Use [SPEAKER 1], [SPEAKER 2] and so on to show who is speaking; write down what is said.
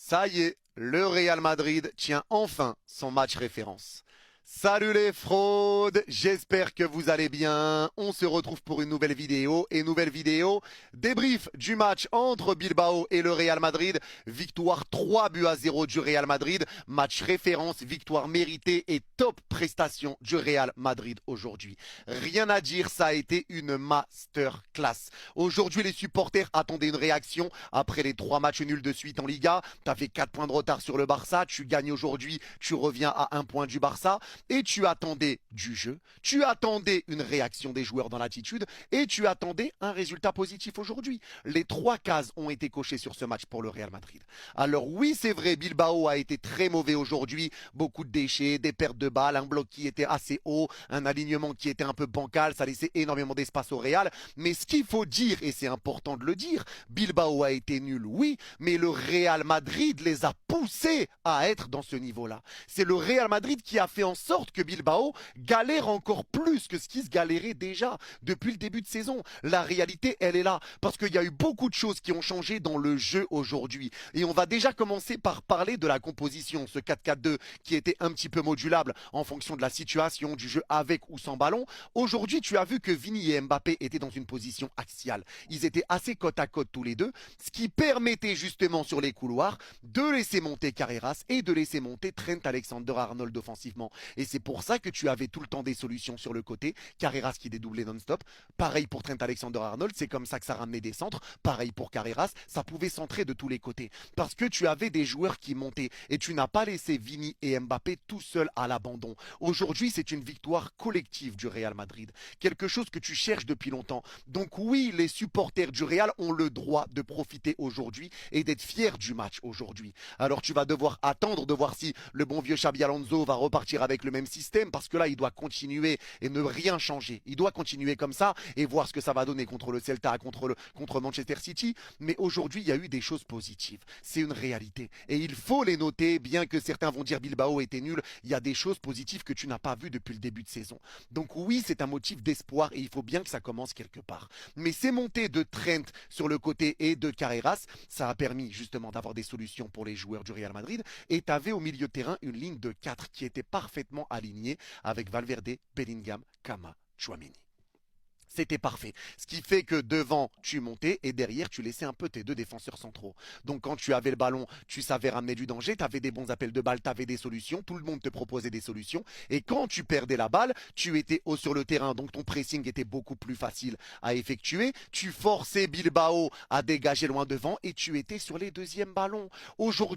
[SPEAKER 1] Ça y est, le Real Madrid tient enfin son match référence. Salut les fraudes, j'espère que vous allez bien. On se retrouve pour une nouvelle vidéo débrief du match entre Bilbao et le Real Madrid. Victoire 3-0 du Real Madrid, match référence, victoire méritée et top prestation du Real Madrid aujourd'hui. Rien à dire, ça a été une masterclass. Aujourd'hui, les supporters attendaient une réaction après les 3 matchs nuls de suite en Liga. Tu avais 4 points de retard sur le Barça, tu gagnes aujourd'hui, tu reviens à 1 point du Barça. Et tu attendais du jeu, tu attendais une réaction des joueurs dans l'attitude et tu attendais un résultat positif aujourd'hui. Les 3 cases ont été cochées sur ce match pour le Real Madrid. Alors oui, c'est vrai, Bilbao a été très mauvais aujourd'hui, beaucoup de déchets, des pertes de balles, un bloc qui était assez haut, un alignement qui était un peu bancal, ça laissait énormément d'espace au Real. Mais ce qu'il faut dire, et c'est important de le dire, Bilbao a été nul, oui, mais le Real Madrid les a poussés à être dans ce niveau-là. C'est le Real Madrid qui a fait en sorte que Bilbao galère encore plus que ce qui se galérait déjà depuis le début de saison. La réalité, elle est là, parce qu'il y a eu beaucoup de choses qui ont changé dans le jeu aujourd'hui. Et on va déjà commencer par parler de la composition, ce 4-4-2 qui était un petit peu modulable en fonction de la situation, du jeu avec ou sans ballon. Aujourd'hui, tu as vu que Vini et Mbappé étaient dans une position axiale. Ils étaient assez côte à côte tous les deux, ce qui permettait justement sur les couloirs de laisser monter Carreras et de laisser monter Trent Alexander-Arnold offensivement. Et c'est pour ça que tu avais tout le temps des solutions sur le côté. Carreras qui dédoublait non-stop. Pareil pour Trent Alexander-Arnold, c'est comme ça que ça ramenait des centres. Pareil pour Carreras, ça pouvait centrer de tous les côtés. Parce que tu avais des joueurs qui montaient et tu n'as pas laissé Vini et Mbappé tout seuls à l'abandon. Aujourd'hui, c'est une victoire collective du Real Madrid. Quelque chose que tu cherches depuis longtemps. Donc oui, les supporters du Real ont le droit de profiter aujourd'hui et d'être fiers du match aujourd'hui. Alors tu vas devoir attendre de voir si le bon vieux Xabi Alonso va repartir avec le même système, parce que là, il doit continuer et ne rien changer. Il doit continuer comme ça et voir ce que ça va donner contre le Celta, contre Manchester City. Mais aujourd'hui, il y a eu des choses positives. C'est une réalité. Et il faut les noter, bien que certains vont dire Bilbao était nul. Il y a des choses positives que tu n'as pas vues depuis le début de saison. Donc oui, c'est un motif d'espoir et il faut bien que ça commence quelque part. Mais ces montées de Trent sur le côté et de Carreras, ça a permis justement d'avoir des solutions pour les joueurs du Real Madrid. Et tu avais au milieu de terrain une ligne de 4 qui était parfaitement alignée avec Valverde, Bellingham, Kama, Tchouaméni. C'était parfait. Ce qui fait que devant, tu montais et derrière, tu laissais un peu tes 2 défenseurs centraux. Donc quand tu avais le ballon, tu savais ramener du danger, tu avais des bons appels de balle, tu avais des solutions, tout le monde te proposait des solutions. Et quand tu perdais la balle, tu étais haut sur le terrain, donc ton pressing était beaucoup plus facile à effectuer. Tu forçais Bilbao à dégager loin devant et tu étais sur les 2e ballons. Aujourd'hui,